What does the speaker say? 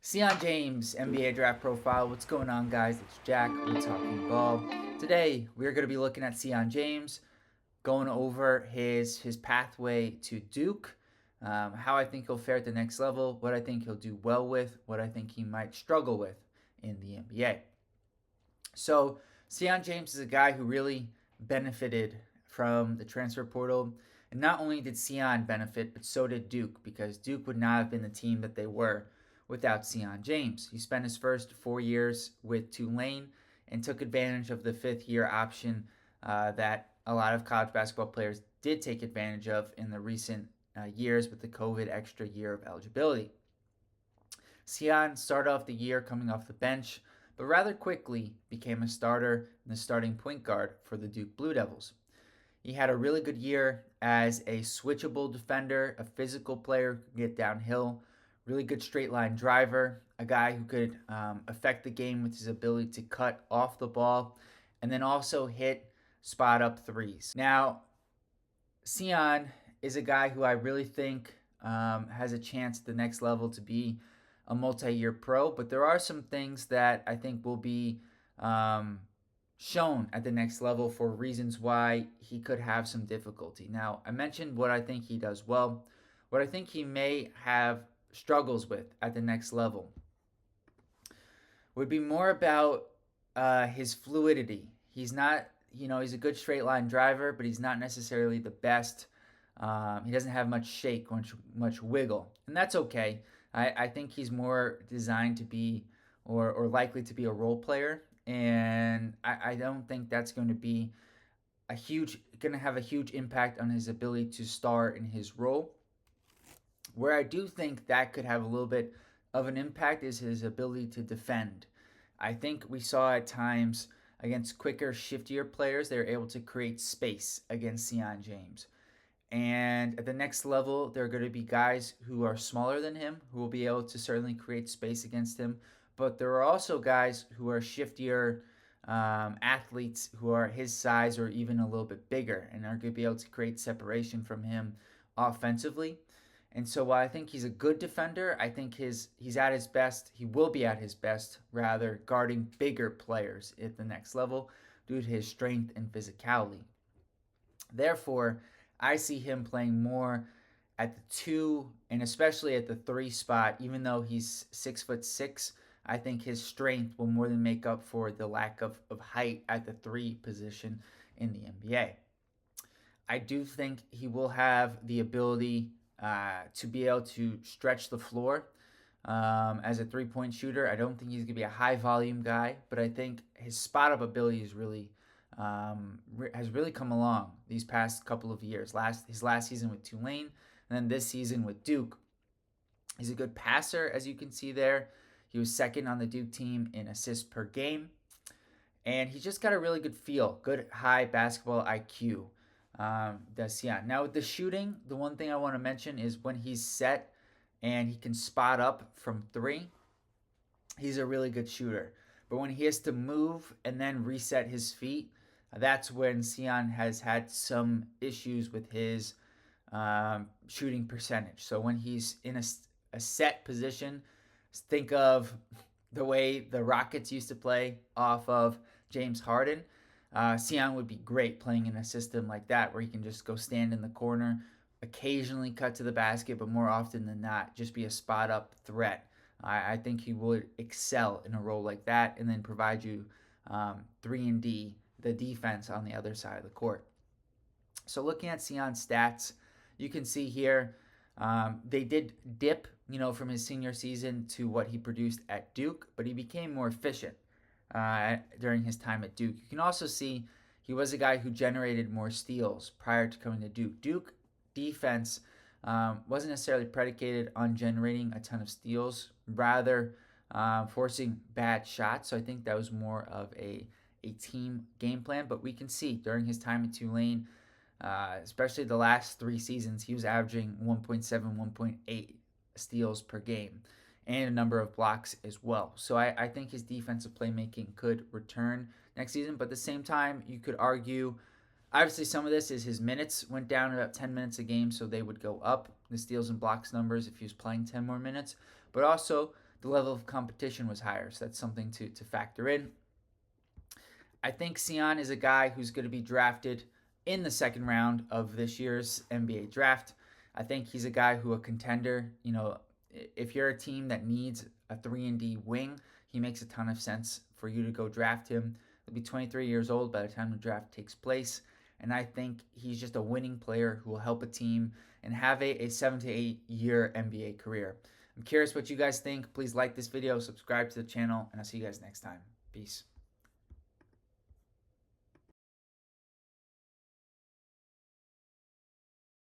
Sion James, NBA Draft Profile. What's going on, guys? It's Jack. We're talking ball. Today, we're going to be looking at Sion James, going over his pathway to Duke, how I think he'll fare at the next level, what I think he'll do well with, what I think he might struggle with in the NBA. So, Sion James is a guy who really benefited from the transfer portal. And not only did Sion benefit, but so did Duke, because Duke would not have been the team that they were without Sion James. He spent his first 4 years with Tulane and took advantage of the fifth-year option that a lot of college basketball players did take advantage of in the recent years with the COVID extra year of eligibility. Sion started off the year coming off the bench, but rather quickly became a starter and the starting point guard for the Duke Blue Devils. He had a really good year as a switchable defender, a physical player who could get downhill, really good straight line driver, a guy who could affect the game with his ability to cut off the ball, and then also hit spot up threes. Now, Sion is a guy who I really think has a chance at the next level to be a multi-year pro, but there are some things that I think will be shown at the next level for reasons why he could have some difficulty. Now, I mentioned what I think he does well, what I think he may have struggles with at the next level would be more about his fluidity. He's not, he's a good straight line driver, but he's not necessarily the best. He doesn't have much shake, much wiggle, and that's okay. I think he's more designed to be or likely to be a role player, and I don't think that's going to be going to have a huge impact on his ability to star in his role. Where I do think that could have a little bit of an impact is his ability to defend. I think we saw at times against quicker, shiftier players, they were able to create space against Sion James. And at the next level, there are going to be guys who are smaller than him who will be able to certainly create space against him. But there are also guys who are shiftier athletes who are his size or even a little bit bigger and are going to be able to create separation from him offensively. And so while I think he's a good defender, I think he's at his best. He will be at his best, rather, guarding bigger players at the next level due to his strength and physicality. Therefore, I see him playing more at the 2 and especially at the 3 spot. Even though he's 6'6", I think his strength will more than make up for the lack of height at the 3 position in the NBA. I do think he will have the ability to be able to stretch the floor as a three-point shooter. I don't think he's going to be a high-volume guy, but I think his spot-up ability is really has really come along these past couple of years. His last season with Tulane, and then this season with Duke. He's a good passer, as you can see there. He was second on the Duke team in assists per game, and he just got a really good feel, good high basketball IQ. Does Sion. Now with the shooting, the one thing I want to mention is when he's set and he can spot up from 3, he's a really good shooter. But when he has to move and then reset his feet, that's when Sion has had some issues with his shooting percentage. So when he's in a set position, think of the way the Rockets used to play off of James Harden. Sion would be great playing in a system like that where he can just go stand in the corner, occasionally cut to the basket, but more often than not, just be a spot-up threat. I think he would excel in a role like that and then provide you 3-and-D, the defense on the other side of the court. So looking at Sion's stats, you can see here they did dip, from his senior season to what he produced at Duke, but he became more efficient during his time at Duke. You can also see he was a guy who generated more steals prior to coming to Duke. Duke defense wasn't necessarily predicated on generating a ton of steals, rather forcing bad shots. So I think that was more of a team game plan. But we can see during his time at Tulane, especially the last 3 seasons, he was averaging 1.7, 1.8 steals per game and a number of blocks as well. So I think his defensive playmaking could return next season. But at the same time, you could argue, obviously some of this is his minutes went down about 10 minutes a game, so they would go up, the steals and blocks numbers, if he was playing 10 more minutes. But also the level of competition was higher. So that's something to factor in. I think Sion is a guy who's going to be drafted in the second round of this year's NBA draft. I think he's a guy who a contender, if you're a team that needs a 3-and-D wing, he makes a ton of sense for you to go draft him. He'll be 23 years old by the time the draft takes place. And I think he's just a winning player who will help a team and have a 7 to 8 year NBA career. I'm curious what you guys think. Please like this video, subscribe to the channel, and I'll see you guys next time. Peace.